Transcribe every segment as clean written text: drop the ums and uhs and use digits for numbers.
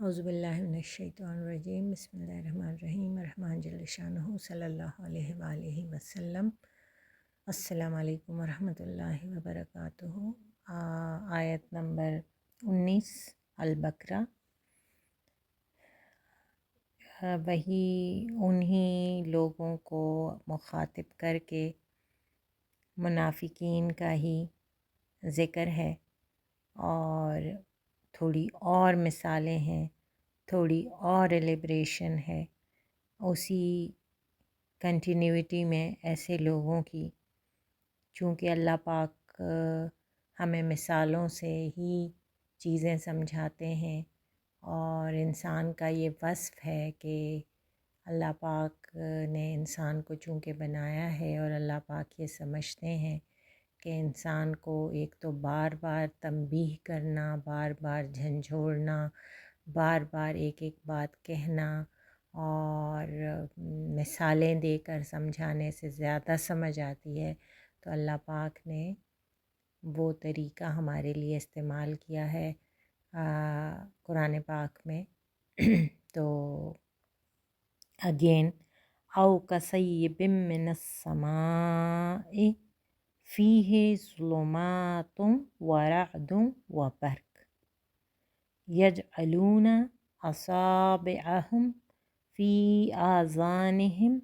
اعوذ باللہ من الشیطان الرجیم، بسم اللہ الرحمن الرحیم، رحمٰن جل شانہ صلی اللہ علیہ وآلہ وسلم۔ السلام علیکم ورحمۃ اللہ وبرکاتہ۔ آیت نمبر 19 البقرہ۔ وہی انہی لوگوں کو مخاطب کر کے منافقین کا ہی ذکر ہے، اور تھوڑی اور مثالیں ہیں، تھوڑی اور ایلیبریشن ہے اسی کنٹینیوٹی میں ایسے لوگوں کی، چونکہ اللہ پاک ہمیں مثالوں سے ہی چیزیں سمجھاتے ہیں، اور انسان کا یہ وصف ہے کہ اللہ پاک نے انسان کو چونکہ بنایا ہے، اور اللہ پاک یہ سمجھتے ہیں کہ انسان کو ایک تو بار بار تنبیہ کرنا، بار بار جھنجھوڑنا، بار بار ایک ایک بات کہنا اور مثالیں دے کر سمجھانے سے زیادہ سمجھ آتی ہے، تو اللہ پاک نے وہ طریقہ ہمارے لیے استعمال کیا ہے قرآن پاک میں۔ تو اگین، او کصیب من السماء فیہ ظلمات ورعد وبرق یجعلون اصابعہم فی آذانہم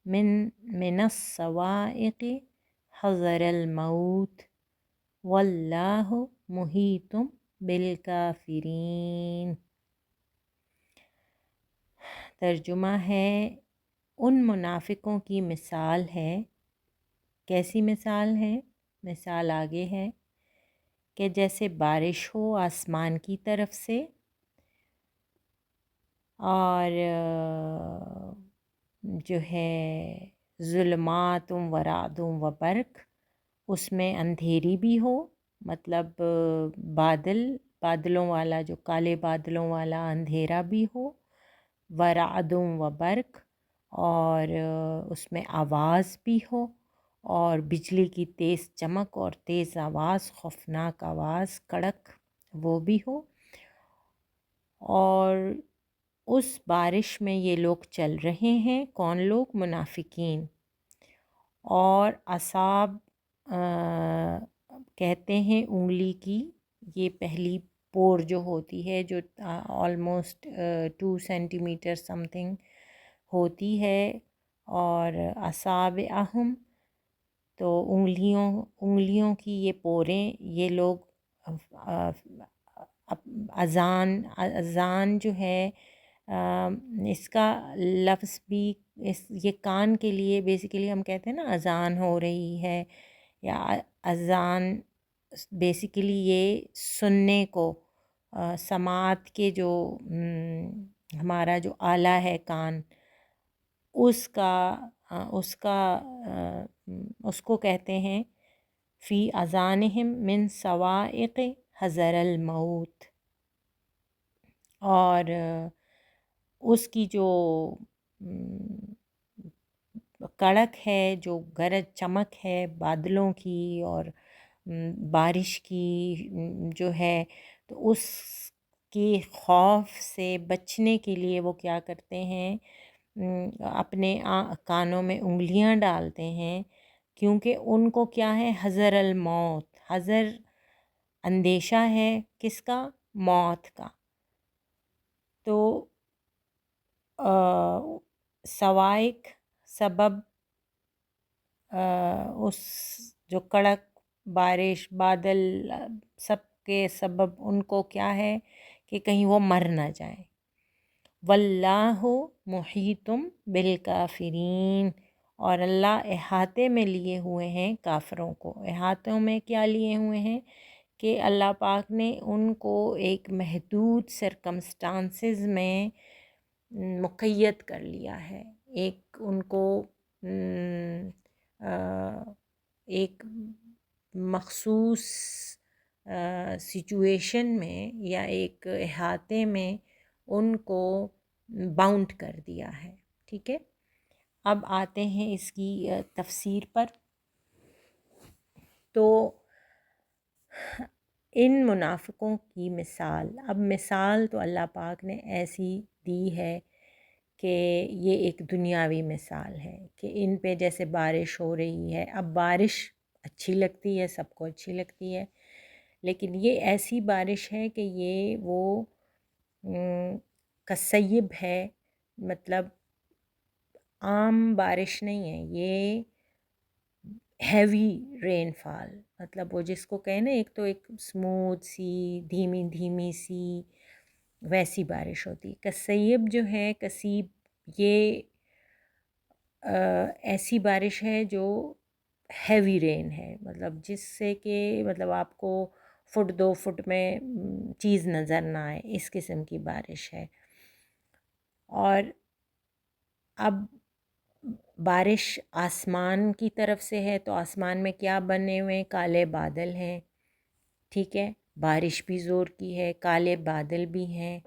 من الصواعق حذر الموت واللہ محیط بالکافرین۔ ترجمہ ہے، ان منافقوں کی مثال ہے، کیسی مثال ہے؟ مثال آگے ہے کہ جیسے بارش ہو آسمان کی طرف سے، اور جو ہے ظلمات و رعد و برق، اس میں اندھیری بھی ہو، مطلب بادلوں والا، جو کالے بادلوں والا اندھیرا بھی ہو، ورعد و برق، اور اس میں آواز بھی ہو، اور بجلی کی تیز چمک اور تیز آواز، خوفناک آواز، کڑک، وہ بھی ہو، اور اس بارش میں یہ لوگ چل رہے ہیں۔ کون لوگ؟ منافقین۔ اور اصاب کہتے ہیں انگلی کی، یہ پہلی پور جو ہوتی ہے، جو almost 2 centimetre something ہوتی ہے، اور اصابعہم تو انگلیوں کی یہ پوریں، یہ لوگ اذان جو ہے، اس کا لفظ بھی یہ کان کے لیے بیسیکلی ہم کہتے ہیں نا اذان ہو رہی ہے، یا اذان بیسیکلی یہ سننے کو، سماعت کے جو ہمارا جو آلہ ہے کان، اس کو کہتے ہیں فی اذانہم من صواعق حذر الموت۔ اور اس کی جو کڑک ہے، جو گرج چمک ہے بادلوں کی اور بارش کی جو ہے، تو اس کے خوف سے بچنے کے لیے وہ کیا کرتے ہیں؟ اپنے کانوں میں انگلیاں ڈالتے ہیں، کیونکہ ان کو کیا ہے؟ حذر الموت، حذر اندیشہ ہے، کس کا؟ موت کا۔ تو صواعق سبب، اس جو کڑک، بارش، بادل، سب کے سبب ان کو کیا ہے کہ کہیں وہ مر نہ جائیں۔ واللہ محیط بالکافرین، اور اللہ احاطے میں لیے ہوئے ہیں کافروں کو۔ احاطوں میں کیا لیے ہوئے ہیں؟ کہ اللہ پاک نے ان کو ایک محدود سرکمسٹانسز میں مقید کر لیا ہے، ایک ان کو ایک مخصوص سچویشن میں یا ایک احاطے میں ان کو باؤنڈ کر دیا ہے۔ ٹھیک ہے، اب آتے ہیں اس کی تفسیر پر۔ تو ان منافقوں کی مثال، اب مثال تو اللہ پاک نے ایسی دی ہے کہ یہ ایک دنیاوی مثال ہے کہ ان پہ جیسے بارش ہو رہی ہے، اب بارش اچھی لگتی ہے، سب کو اچھی لگتی ہے، لیکن یہ ایسی بارش ہے کہ یہ وہ کسیب ہے، مطلب عام بارش نہیں ہے، یہ ہیوی رین فال، مطلب وہ جس کو کہیں نا، ایک تو ایک اسموتھ سی دھیمی دھیمی سی ویسی بارش ہوتی ہے۔ کسیب جو ہے، کسیب، یہ ایسی بارش ہے جو ہیوی رین ہے، مطلب جس سے کہ مطلب آپ کو فٹ 2 فٹ میں چیز نظر نہ آئے، اس قسم کی بارش ہے۔ اور اب بارش آسمان کی طرف سے ہے تو آسمان میں کیا بنے ہوئے ہیں؟ کالے بادل ہیں، ٹھیک ہے، بارش بھی زور کی ہے، کالے بادل بھی ہیں،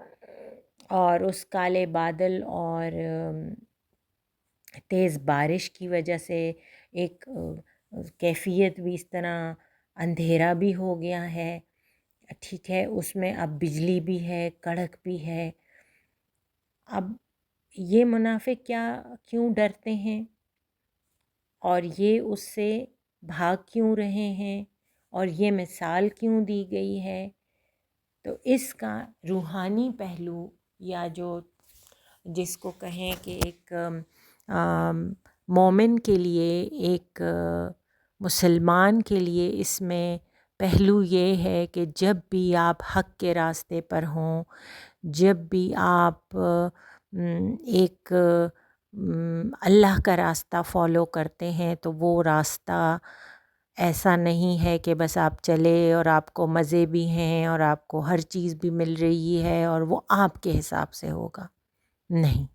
اور اس کالے بادل اور تیز بارش کی وجہ سے ایک کیفیت بھی اس طرح اندھیرا بھی ہو گیا ہے، ٹھیک ہے، اس میں اب بجلی بھی ہے، کڑک بھی ہے۔ اب یہ منافق کیوں ڈرتے ہیں اور یہ اس سے بھاگ کیوں رہے ہیں اور یہ مثال کیوں دی گئی ہے؟ تو اس کا روحانی پہلو، یا جو جس کو کہیں کہ ایک مومن کے لیے، ایک مسلمان کے لیے اس میں پہلو یہ ہے کہ جب بھی آپ حق کے راستے پر ہوں، جب بھی آپ ایک اللہ کا راستہ فالو کرتے ہیں، تو وہ راستہ ایسا نہیں ہے کہ بس آپ چلے اور آپ کو مزے بھی ہیں اور آپ کو ہر چیز بھی مل رہی ہے اور وہ آپ کے حساب سے ہوگا، نہیں۔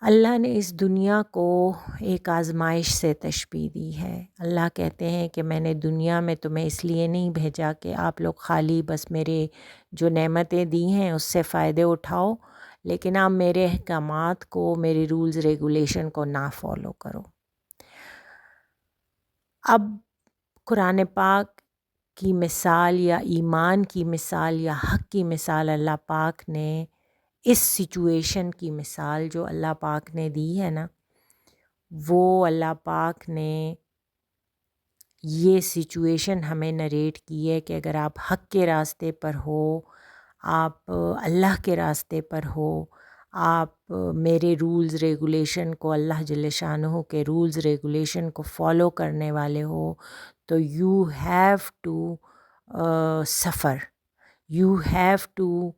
اللہ نے اس دنیا کو ایک آزمائش سے تشبیہ دی ہے۔ اللہ کہتے ہیں کہ میں نے دنیا میں تمہیں اس لیے نہیں بھیجا کہ آپ لوگ خالی بس میرے جو نعمتیں دی ہیں اس سے فائدے اٹھاؤ، لیکن آپ میرے احکامات کو، میرے رولز ریگولیشن کو نہ فالو کرو۔ اب قرآن پاک کی مثال یا ایمان کی مثال یا حق کی مثال اللہ پاک نے اس سچویشن کی مثال جو اللہ پاک نے دی ہے نا، وہ اللہ پاک نے یہ سچویشن ہمیں نریٹ کی ہے کہ اگر آپ حق کے راستے پر ہو، آپ اللہ کے راستے پر ہو، آپ میرے رولز ریگولیشن کو، اللہ جل شانہ کے رولز ریگولیشن کو فالو کرنے والے ہو، تو you have to suffer, you have to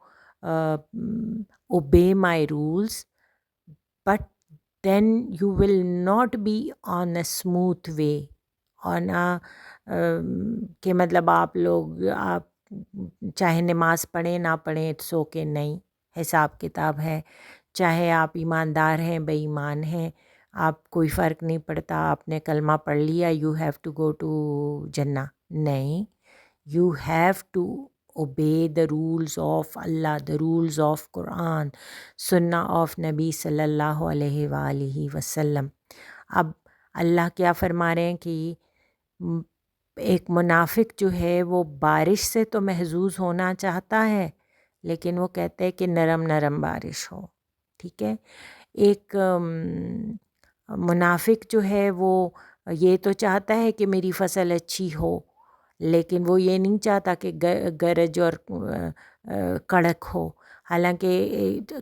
obey my rules, but then you will not be on a smooth way، on a کہ مطلب آپ چاہے نماز پڑھیں نہ پڑھیں، اٹس اوکے، نہیں، حساب کتاب ہے، چاہے آپ ایماندار ہیں بے ایمان ہیں، آپ کوئی فرق نہیں پڑتا، آپ نے کلمہ پڑھ لیا، you have to go to جنہ، نہیں، you have to obey the rules of Allah, the rules of Quran, سنہ of نبی صلی اللہ علیہ وآلہ وسلم۔ اب اللہ کیا فرما رہے ہیں کہ ایک منافق جو ہے وہ بارش سے تو محظوظ ہونا چاہتا ہے، لیکن وہ کہتے ہیں کہ نرم نرم بارش ہو، ٹھیک ہے۔ ایک منافق جو ہے وہ یہ تو چاہتا ہے کہ میری فصل اچھی ہو، لیکن وہ یہ نہیں چاہتا کہ گرج اور کڑک ہو۔ حالانکہ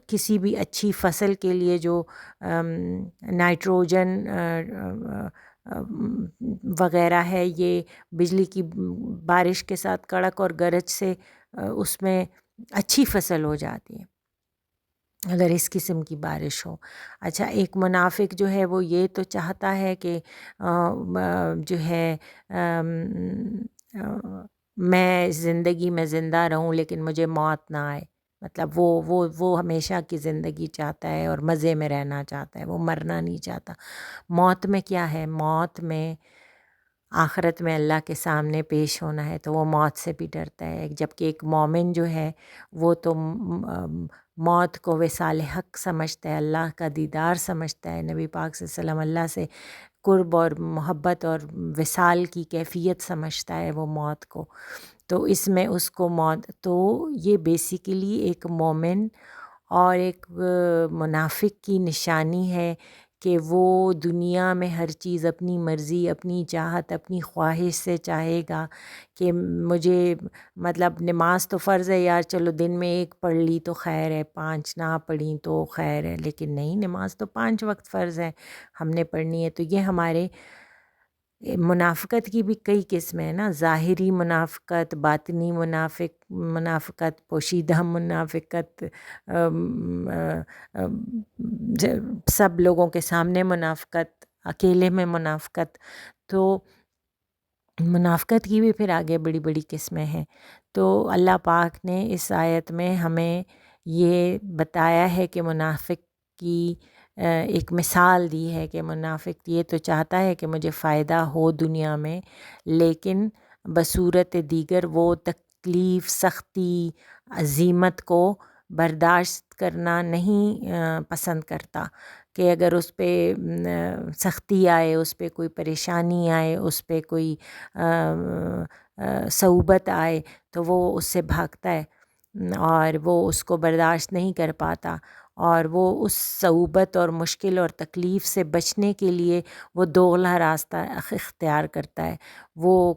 کسی بھی اچھی فصل کے لیے جو نائٹروجن وغیرہ ہے، یہ بجلی کی بارش کے ساتھ کڑک اور گرج سے اس میں اچھی فصل ہو جاتی ہے اگر اس قسم کی بارش ہو۔ اچھا، ایک منافق جو ہے وہ یہ تو چاہتا ہے کہ جو ہے میں زندگی میں زندہ رہوں لیکن مجھے موت نہ آئے، مطلب وہ ہمیشہ کی زندگی چاہتا ہے اور مزے میں رہنا چاہتا ہے، وہ مرنا نہیں چاہتا۔ موت میں کیا ہے؟ موت میں آخرت میں اللہ کے سامنے پیش ہونا ہے، تو وہ موت سے بھی ڈرتا ہے، جبکہ ایک مومن جو ہے وہ تو موت کو وصال حق سمجھتا ہے، اللہ کا دیدار سمجھتا ہے، نبی پاک صلی اللہ علیہ وسلم اللہ سے قرب اور محبت اور وصال کی کیفیت سمجھتا ہے وہ موت کو، تو اس میں اس کو موت، تو یہ بیسیکلی ایک مومن اور ایک منافق کی نشانی ہے کہ وہ دنیا میں ہر چیز اپنی مرضی، اپنی چاہت، اپنی خواہش سے چاہے گا کہ مجھے مطلب نماز تو فرض ہے یار، چلو دن میں ایک پڑھ لی تو خیر ہے، 5 نہ پڑھیں تو خیر ہے، لیکن نہیں، نماز تو 5 وقت فرض ہے، ہم نے پڑھنی ہے۔ تو یہ ہمارے منافقت کی بھی کئی قسمیں ہیں نا، ظاہری منافقت، باطنی منافقت، پوشیدہ منافقت، سب لوگوں کے سامنے منافقت، اکیلے میں منافقت۔ تو منافقت کی بھی پھر آگے بڑی بڑی قسمیں ہیں۔ تو اللہ پاک نے اس آیت میں ہمیں یہ بتایا ہے کہ منافق کی ایک مثال دی ہے کہ منافق یہ تو چاہتا ہے کہ مجھے فائدہ ہو دنیا میں، لیکن بصورت دیگر وہ تکلیف، سختی، عزیمت کو برداشت کرنا نہیں پسند کرتا، کہ اگر اس پہ سختی آئے، اس پہ کوئی پریشانی آئے، اس پہ کوئی صعوبت آئے تو وہ اس سے بھاگتا ہے اور وہ اس کو برداشت نہیں کر پاتا، اور وہ اس صعوبت اور مشکل اور تکلیف سے بچنے کے لیے وہ دوغلا راستہ اختیار کرتا ہے۔ وہ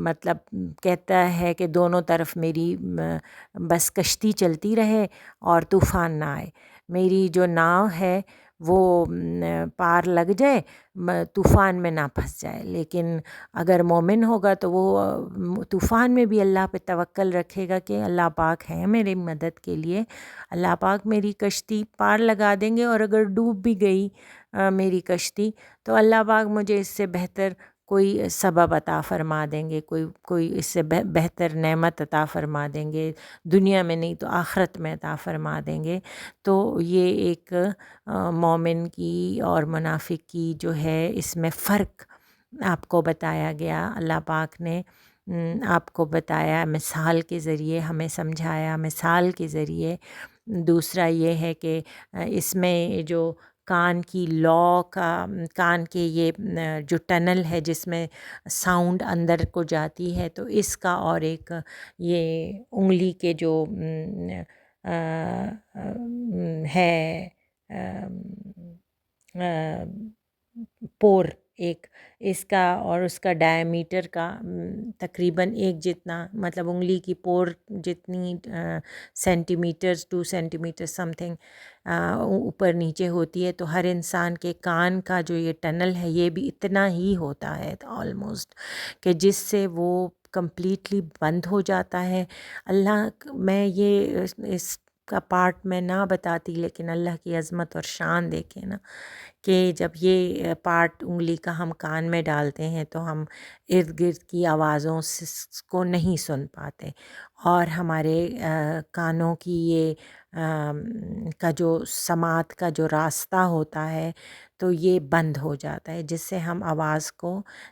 مطلب کہتا ہے کہ دونوں طرف میری بس کشتی چلتی رہے اور طوفان نہ آئے، میری جو ناؤ ہے وہ پار لگ جائے، طوفان میں نہ پھنس جائے۔ لیکن اگر مومن ہوگا تو وہ طوفان میں بھی اللہ پہ توکل رکھے گا کہ اللہ پاک ہے میری مدد کے لیے، اللہ پاک میری کشتی پار لگا دیں گے، اور اگر ڈوب بھی گئی میری کشتی تو اللہ پاک مجھے اس سے بہتر کوئی سبب عطا فرما دیں گے، کوئی اس سے بہتر نعمت عطا فرما دیں گے، دنیا میں نہیں تو آخرت میں عطا فرما دیں گے۔ تو یہ ایک مومن کی اور منافق کی جو ہے اس میں فرق آپ کو بتایا گیا، اللہ پاک نے آپ کو بتایا، مثال کے ذریعے ہمیں سمجھایا، مثال کے ذریعے۔ دوسرا یہ ہے کہ اس میں جو کان کی لو کا، کان کے یہ جو ٹنل ہے جس میں ساؤنڈ اندر کو جاتی ہے، تو اس کا اور ایک یہ انگلی کے جو ہے پور ایک، اس کا اور اس کا ڈائمیٹر کا تقریباً ایک جتنا، مطلب انگلی کی پور جتنی centimetres, 2 centimetre something اوپر نیچے ہوتی ہے، تو ہر انسان کے کان کا جو یہ ٹنل ہے یہ بھی اتنا ہی ہوتا ہے آلموسٹ، کہ جس سے وہ کمپلیٹلی بند ہو جاتا ہے۔ اللہ، میں یہ اس کا پارٹ میں نہ بتاتی، لیکن اللہ کی عظمت اور شان دیکھیں نا، کہ جب یہ پارٹ انگلی کا ہم کان میں ڈالتے ہیں تو ہم ارد گرد کی آوازوں کو نہیں سن پاتے، اور ہمارے کانوں کی یہ کا جو سماعت کا جو راستہ ہوتا ہے تو یہ بند ہو جاتا ہے، جس سے ہم آواز کو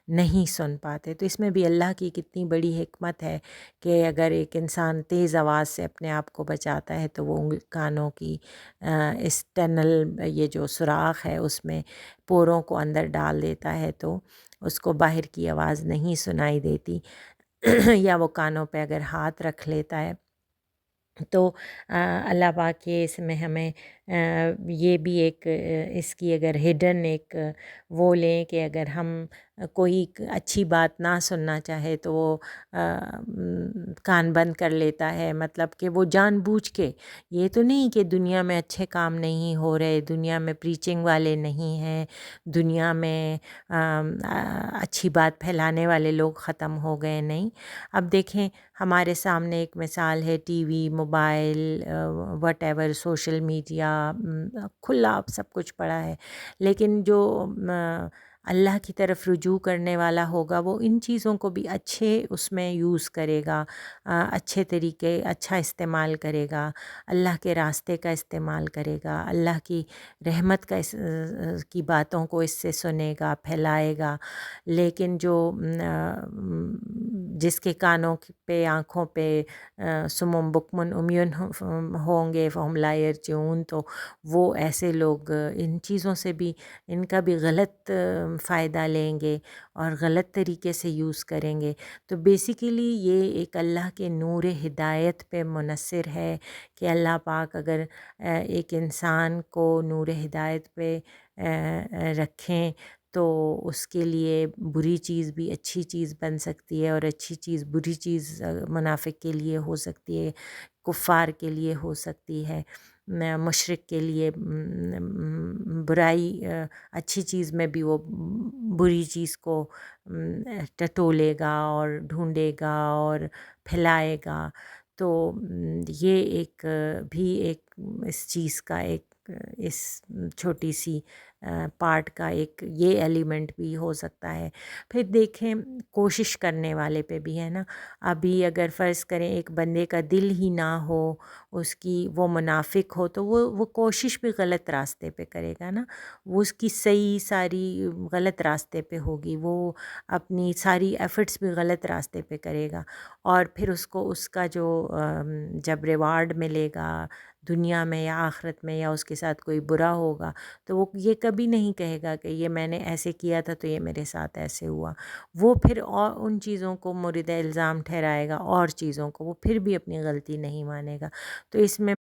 نہیں سن پاتے۔ تو اس میں بھی اللہ کی کتنی بڑی حکمت ہے کہ اگر ایک انسان تیز آواز سے اپنے آپ کو بچاتا ہے تو وہ کانوں کی اس ٹنل، یہ جو سوراخ ہے اس میں پوروں کو اندر ڈال دیتا ہے، تو اس کو باہر کی آواز نہیں سنائی دیتی۔ یا وہ کانوں پہ اگر ہاتھ رکھ لیتا ہے تو اللہ پاک کے اس میں ہمیں یہ بھی ایک اس کی اگر ہڈن ایک وہ لیں کہ اگر ہم کوئی اچھی بات نہ سننا چاہے تو وہ کان بند کر لیتا ہے، مطلب کہ وہ جان بوجھ کے، یہ تو نہیں کہ دنیا میں اچھے کام نہیں ہو رہے، دنیا میں پریچنگ والے نہیں ہیں، دنیا میں اچھی بات پھیلانے والے لوگ ختم ہو گئے، نہیں۔ اب دیکھیں ہمارے سامنے ایک مثال ہے، T V, mobile, what ever, social media کھلا سب کچھ پڑا ہے، لیکن جو اللہ کی طرف رجوع کرنے والا ہوگا وہ ان چیزوں کو بھی اچھے اس میں یوز کرے گا، اچھے طریقے، اچھا استعمال کرے گا، اللہ کے راستے کا استعمال کرے گا، اللہ کی رحمت کا کی باتوں کو اس سے سنے گا، پھیلائے گا۔ لیکن جو جس کے کانوں پہ، آنکھوں پہ سمم بکمن عمیون ہوں گے فہم لا یرجعون، تو وہ ایسے لوگ ان چیزوں سے بھی، ان کا بھی غلط فائدہ لیں گے اور غلط طریقے سے یوز کریں گے. تو بیسیکلی یہ ایک اللہ کے نور ہدایت پہ منحصر ہے کہ اللہ پاک اگر ایک انسان کو نور ہدایت پہ رکھیں تو اس کے لیے بری چیز بھی اچھی چیز بن سکتی ہے، اور اچھی چیز بری چیز منافق کے لیے ہو سکتی ہے، کفار کے لیے ہو سکتی ہے، مشرک کے لیے برائی اچھی چیز میں بھی وہ بری چیز کو ٹٹولے گا اور ڈھونڈے گا اور پھیلائے گا. تو یہ ایک بھی ایک اس چیز کا ایک اس چھوٹی سی پارٹ کا ایک یہ ایلیمنٹ بھی ہو سکتا ہے. پھر دیکھیں کوشش کرنے والے پہ بھی ہے نا. ابھی اگر فرض کریں ایک بندے کا دل ہی نہ ہو، اس کی وہ منافق ہو، تو وہ کوشش بھی غلط راستے پہ کرے گا نا. وہ اس کی صحیح ساری غلط راستے پہ ہوگی، وہ اپنی ساری ایفرٹس بھی غلط راستے پہ کرے گا، اور پھر اس کو اس کا جو جب ریوارڈ ملے گا دنیا میں یا آخرت میں، یا اس کے ساتھ کوئی برا ہوگا، تو وہ یہ کبھی نہیں کہے گا کہ یہ میں نے ایسے کیا تھا تو یہ میرے ساتھ ایسے ہوا. وہ پھر اور ان چیزوں کو مورد الزام ٹھہرائے گا، اور چیزوں کو وہ پھر بھی اپنی غلطی نہیں مانے گا. تو اس میں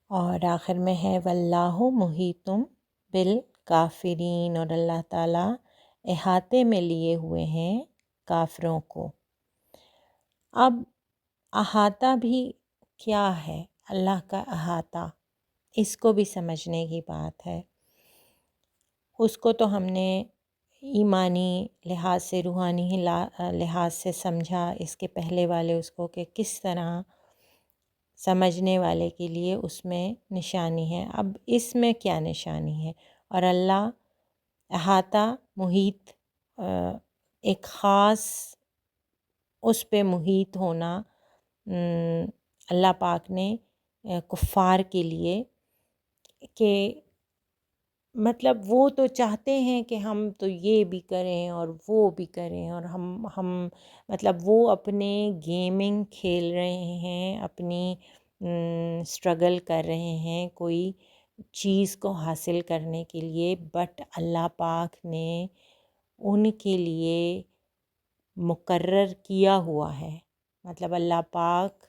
اور آخر میں ہے واللہ محیط بالکافرین، اور اللہ تعالیٰ احاطے میں لیے ہوئے ہیں کافروں کو. اب احاطہ بھی کیا ہے؟ اللہ کا احاطہ، اس کو بھی سمجھنے کی بات ہے. اس کو تو ہم نے ایمانی لحاظ سے، روحانی لحاظ سے سمجھا. اس کے پہلے والے اس کو کہ کس طرح سمجھنے والے کے لیے اس میں نشانی ہے. اب اس میں کیا نشانی ہے؟ اور اللہ احاطہ، محیط، ایک خاص اس پہ محیط ہونا اللہ پاک نے کفار کے لیے، کہ مطلب وہ تو چاہتے ہیں کہ ہم تو یہ بھی کریں اور وہ بھی کریں، اور ہم مطلب وہ اپنے گیمنگ کھیل رہے ہیں، اپنی اسٹرگل کر رہے ہیں کوئی چیز کو حاصل کرنے کے لیے، بٹ اللہ پاک نے ان کے لیے مقرر کیا ہوا ہے. مطلب اللہ پاک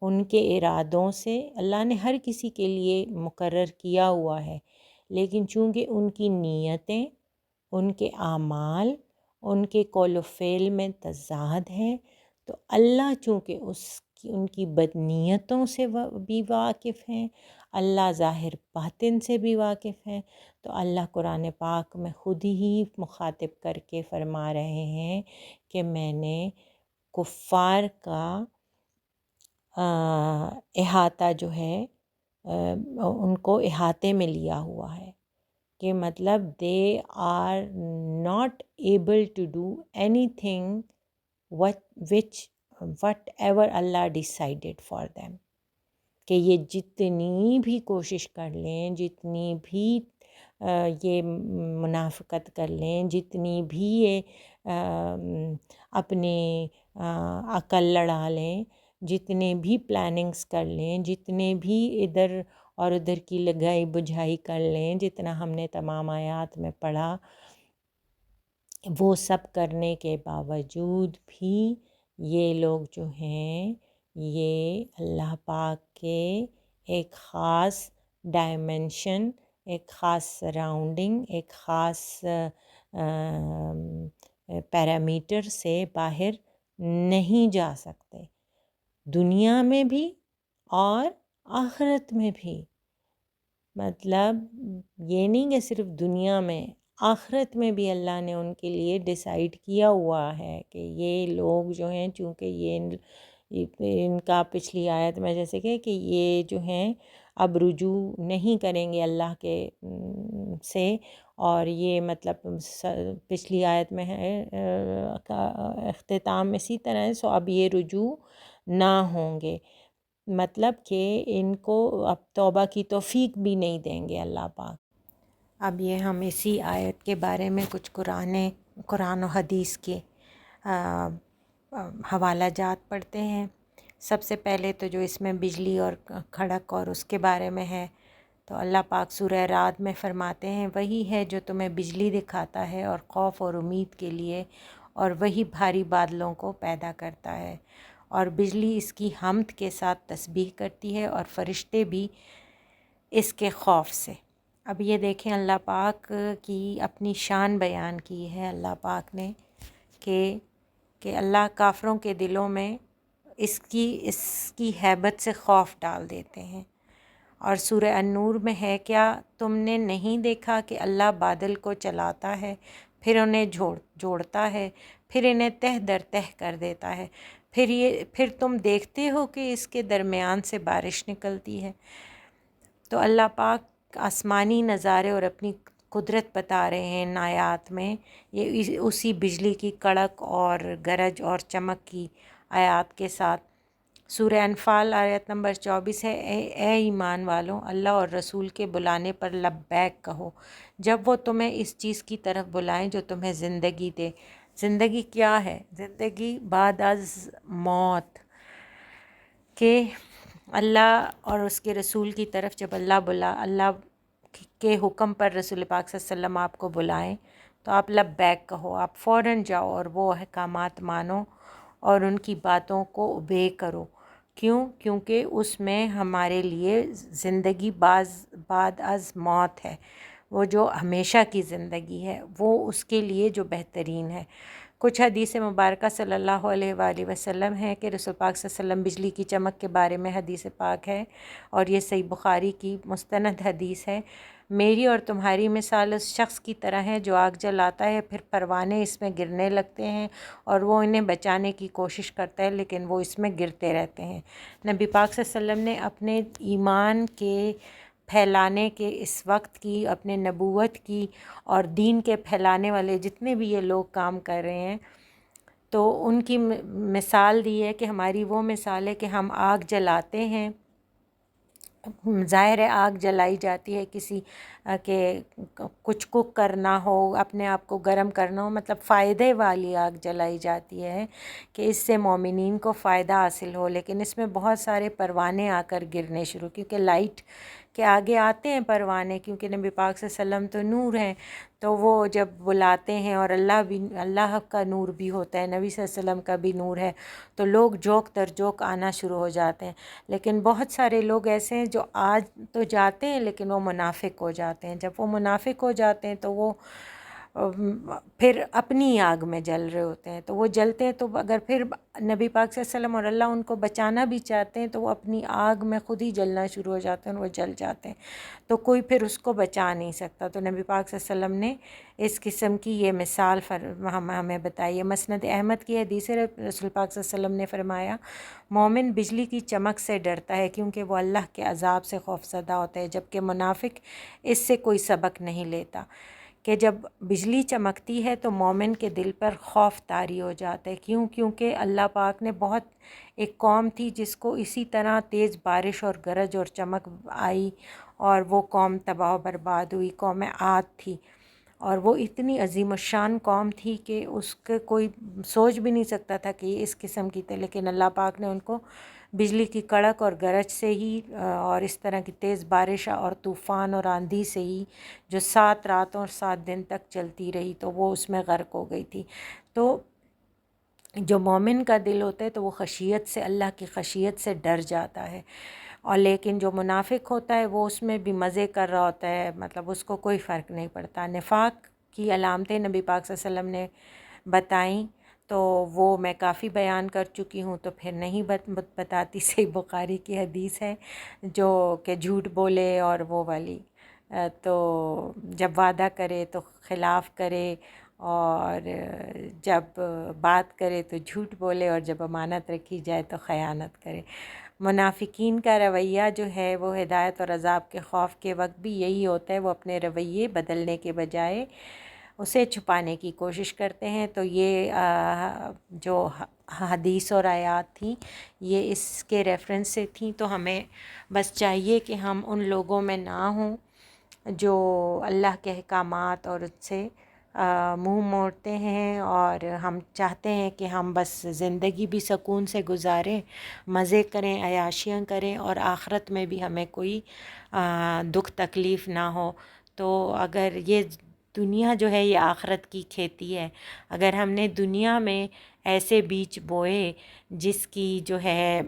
ان کے ارادوں سے اللہ نے ہر کسی کے لیے مقرر کیا ہوا ہے، لیکن چونکہ ان کی نیتیں، ان کے اعمال، ان کے قول و فعل میں تضاد ہے، تو اللہ چونکہ ان کی بدنیتوں سے بھی واقف ہیں، اللہ ظاہر باطن سے بھی واقف ہیں. تو اللہ قرآن پاک میں خود ہی مخاطب کر کے فرما رہے ہیں کہ میں نے کفار کا احاطہ جو ہے ان کو احاطے میں لیا ہوا ہے، کہ مطلب they are not able to do anything whatever اللہ ڈیسائیڈڈ فار دیم. کہ یہ جتنی بھی کوشش کر لیں، جتنی بھی یہ منافقت کر لیں، جتنی بھی یہ اپنی عقل لڑا لیں، جتنے بھی پلاننگز کر لیں، جتنے بھی ادھر اور ادھر کی لگائی بجھائی کر لیں، جتنا ہم نے تمام آیات میں پڑھا، وہ سب کرنے کے باوجود بھی یہ لوگ جو ہیں یہ اللہ پاک کے ایک خاص ڈائمنشن، ایک خاص سراؤنڈنگ، ایک خاص پیرامیٹر سے باہر نہیں جا سکتے، دنیا میں بھی اور آخرت میں بھی. مطلب یہ نہیں کہ صرف دنیا میں، آخرت میں بھی اللہ نے ان کے لیے ڈیسائیڈ کیا ہوا ہے کہ یہ لوگ جو ہیں، چونکہ یہ ان کا پچھلی آیت میں جیسے کہ یہ جو ہیں اب رجوع نہیں کریں گے اللہ کے سے، اور یہ مطلب پچھلی آیت میں ہے اختتام اسی طرح ہے، سو اب یہ رجوع نہ ہوں گے. مطلب کہ ان کو اب توبہ کی توفیق بھی نہیں دیں گے اللہ پاک. اب یہ ہم اسی آیت کے بارے میں کچھ قرآن و حدیث کے حوالہ جات پڑھتے ہیں. سب سے پہلے تو جو اس میں بجلی اور کھڑک اور اس کے بارے میں ہے، تو اللہ پاک سورہ رعد میں فرماتے ہیں وہی ہے جو تمہیں بجلی دکھاتا ہے اور خوف اور امید کے لیے، اور وہی بھاری بادلوں کو پیدا کرتا ہے، اور بجلی اس کی حمد کے ساتھ تسبیح کرتی ہے اور فرشتے بھی اس کے خوف سے۔ اب یہ دیکھیں اللہ پاک کی اپنی شان بیان کی ہے اللہ پاک نے کہ اللہ کافروں کے دلوں میں اس کی ہیبت سے خوف ڈال دیتے ہیں۔ اور سورہ النور میں ہے کیا تم نے نہیں دیکھا کہ اللہ بادل کو چلاتا ہے، پھر انہیں جوڑتا ہے، پھر انہیں تہ در تہ کر دیتا ہے، پھر تم دیکھتے ہو کہ اس کے درمیان سے بارش نکلتی ہے۔ تو اللہ پاک آسمانی نظارے اور اپنی قدرت بتا رہے ہیں ان آیات میں، یہ اسی بجلی کی کڑک اور گرج اور چمک کی آیات کے ساتھ۔ سورہ انفال آیت نمبر 24 ہے، اے ایمان والوں، اللہ اور رسول کے بلانے پر لبیک کہو جب وہ تمہیں اس چیز کی طرف بلائیں جو تمہیں زندگی دے۔ زندگی کیا ہے؟ زندگی بعد از موت، کہ اللہ اور اس کے رسول کی طرف جب اللہ کے حکم پر رسول پاک صلی اللہ علیہ وسلم آپ کو بلائیں تو آپ لبیک کہو، آپ فوراً جاؤ اور وہ احکامات مانو اور ان کی باتوں کو اوبے کرو۔ کیونکہ اس میں ہمارے لیے زندگی بعد از موت ہے، وہ جو ہمیشہ کی زندگی ہے، وہ اس کے لیے جو بہترین ہے۔ کچھ حدیث مبارکہ صلی اللہ علیہ وآلہ وسلم ہے کہ رسول پاک صلی اللہ علیہ وسلم بجلی کی چمک کے بارے میں حدیث پاک ہے، اور یہ صحیح بخاری کی مستند حدیث ہے، میری اور تمہاری مثال اس شخص کی طرح ہے جو آگ جلاتا ہے، پھر پروانے اس میں گرنے لگتے ہیں اور وہ انہیں بچانے کی کوشش کرتا ہے لیکن وہ اس میں گرتے رہتے ہیں۔ نبی پاک صلی اللہ علیہ وسلم نے اپنے ایمان کے پھیلانے کے اس وقت کی، اپنے نبوت کی اور دین کے پھیلانے والے جتنے بھی یہ لوگ کام کر رہے ہیں، تو ان کی مثال دی ہے کہ ہماری وہ مثال ہے کہ ہم آگ جلاتے ہیں، ظاہر ہے آگ جلائی جاتی ہے کسی کہ کچھ کوک کرنا ہو، اپنے آپ کو گرم کرنا ہو، مطلب فائدے والی آگ جلائی جاتی ہے کہ اس سے مومنین کو فائدہ حاصل ہو، لیکن اس میں بہت سارے پروانے آ کر گرنے شروع، کیونکہ لائٹ کے آگے آتے ہیں پروانے، کیونکہ نبی پاک صلی اللہ علیہ وسلم تو نور ہیں، تو وہ جب بلاتے ہیں اور اللہ کا نور بھی ہوتا ہے، نبی صلی اللہ علیہ وسلم کا بھی نور ہے، تو لوگ جوک در جوک آنا شروع ہو جاتے ہیں۔ لیکن بہت سارے لوگ ایسے ہیں جو آج تو جاتے ہیں لیکن وہ منافق ہو جاتے ہیں۔ جب وہ منافق ہو جاتے ہیں تو وہ پھر اپنی آگ میں جل رہے ہوتے ہیں، تو وہ جلتے ہیں، تو اگر پھر نبی پاک صلی اللہ علیہ وسلم اور اللہ ان کو بچانا بھی چاہتے ہیں تو وہ اپنی آگ میں خود ہی جلنا شروع ہو جاتے ہیں اور وہ جل جاتے ہیں، تو کوئی پھر اس کو بچا نہیں سکتا۔ تو نبی پاک صلی اللہ علیہ وسلم نے اس قسم کی یہ مثال ہمیں بتائی ہے۔ مسند احمد کی حدیث ہے، رسول پاک صلی اللہ علیہ وسلم نے فرمایا مومن بجلی کی چمک سے ڈرتا ہے کیونکہ وہ اللہ کے عذاب سے خوفزدہ ہوتا ہے، جبکہ منافق اس سے کوئی سبق نہیں لیتا، کہ جب بجلی چمکتی ہے تو مومن کے دل پر خوف طاری ہو جاتا ہے۔ کیونکہ اللہ پاک نے بہت ایک قوم تھی جس کو اسی طرح تیز بارش اور گرج اور چمک آئی اور وہ قوم تباہ و برباد ہوئی، قوم عاد تھی، اور وہ اتنی عظیم الشان قوم تھی کہ اس کے کوئی سوچ بھی نہیں سکتا تھا کہ یہ اس قسم کی تھی، لیکن اللہ پاک نے ان کو بجلی کی کڑک اور گرج سے ہی اور اس طرح کی تیز بارش اور طوفان اور آندھی سے ہی جو 7 راتوں اور 7 دن تک چلتی رہی، تو وہ اس میں غرق ہو گئی تھی۔ تو جو مومن کا دل ہوتا ہے تو وہ خشیت سے، اللہ کی خشیت سے ڈر جاتا ہے، اور لیکن جو منافق ہوتا ہے وہ اس میں بھی مزے کر رہا ہوتا ہے، مطلب اس کو کوئی فرق نہیں پڑتا۔ نفاق کی علامتیں نبی پاک صلی اللہ علیہ وسلم نے بتائیں تو وہ میں کافی بیان کر چکی ہوں، تو پھر نہیں بتاتی۔ صحیح بخاری کی حدیث ہے جو کہ جھوٹ بولے اور وہ والی، تو جب وعدہ کرے تو خلاف کرے، اور جب بات کرے تو جھوٹ بولے، اور جب امانت رکھی جائے تو خیانت کرے۔ منافقین کا رویہ جو ہے وہ ہدایت اور عذاب کے خوف کے وقت بھی یہی ہوتا ہے، وہ اپنے رویے بدلنے کے بجائے اسے چھپانے کی کوشش کرتے ہیں۔ تو یہ جو حدیث اور آیات تھیں یہ اس کے ریفرنس سے تھیں، تو ہمیں بس چاہیے کہ ہم ان لوگوں میں نہ ہوں جو اللہ کے احکامات اور اس سے منہ موڑتے ہیں اور ہم چاہتے ہیں کہ ہم بس زندگی بھی سکون سے گزاریں، مزے کریں، عیاشیاں کریں، اور آخرت میں بھی ہمیں کوئی دکھ تکلیف نہ ہو۔ تو اگر یہ دنیا جو ہے یہ آخرت کی کھیتی ہے، اگر ہم نے دنیا میں ایسے بیج بوئے جس کی جو ہے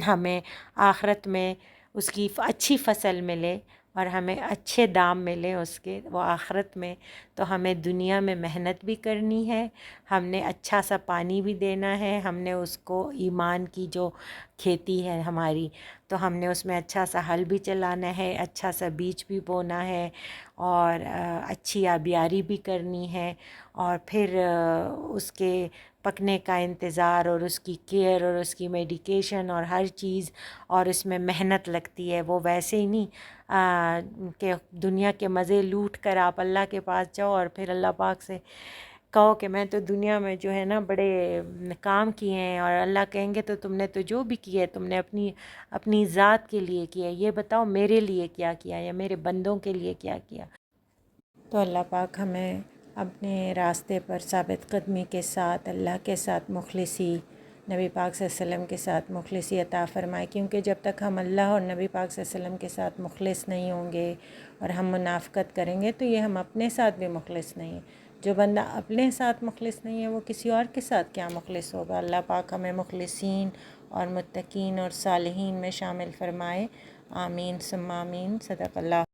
ہمیں آخرت میں اس کی اچھی فصل ملے اور ہمیں اچھے دام ملے اس کے، وہ آخرت میں، تو ہمیں دنیا میں محنت بھی کرنی ہے، ہم نے اچھا سا پانی بھی دینا ہے، ہم نے اس کو ایمان کی جو کھیتی ہے ہماری، تو ہم نے اس میں اچھا سا ہل بھی چلانا ہے، اچھا سا بیج بھی بونا ہے، اور اچھی آبیاری بھی کرنی ہے، اور پھر اس کے پکنے کا انتظار اور اس کی کیئر اور اس کی میڈیکیشن اور ہر چیز، اور اس میں محنت لگتی ہے۔ وہ ویسے ہی نہیں کہ دنیا کے مزے لوٹ کر آپ اللہ کے پاس جاؤ اور پھر اللہ پاک سے کہو کہ میں تو دنیا میں جو ہے نا بڑے کام کیے ہیں، اور اللہ کہیں گے تو تم نے تو جو بھی کیا ہے تم نے اپنی ذات کے لیے کیا ہے، یہ بتاؤ میرے لیے کیا کیا یا میرے بندوں کے لیے کیا کیا۔ تو اللہ پاک ہمیں اپنے راستے پر ثابت قدمی کے ساتھ، اللہ کے ساتھ مخلصی، نبی پاک صلی اللہ علیہ وسلم کے ساتھ مخلصی عطا فرمائے، کیونکہ جب تک ہم اللہ اور نبی پاک صلی اللہ علیہ وسلم کے ساتھ مخلص نہیں ہوں گے اور ہم منافقت کریں گے تو یہ ہم اپنے ساتھ بھی مخلص نہیں ہیں۔ جو بندہ اپنے ساتھ مخلص نہیں ہے وہ کسی اور کے ساتھ کیا مخلص ہوگا۔ اللہ پاک ہمیں مخلصین اور متقین اور صالحین میں شامل فرمائے، آمین ثم آمین۔ صدق اللہ۔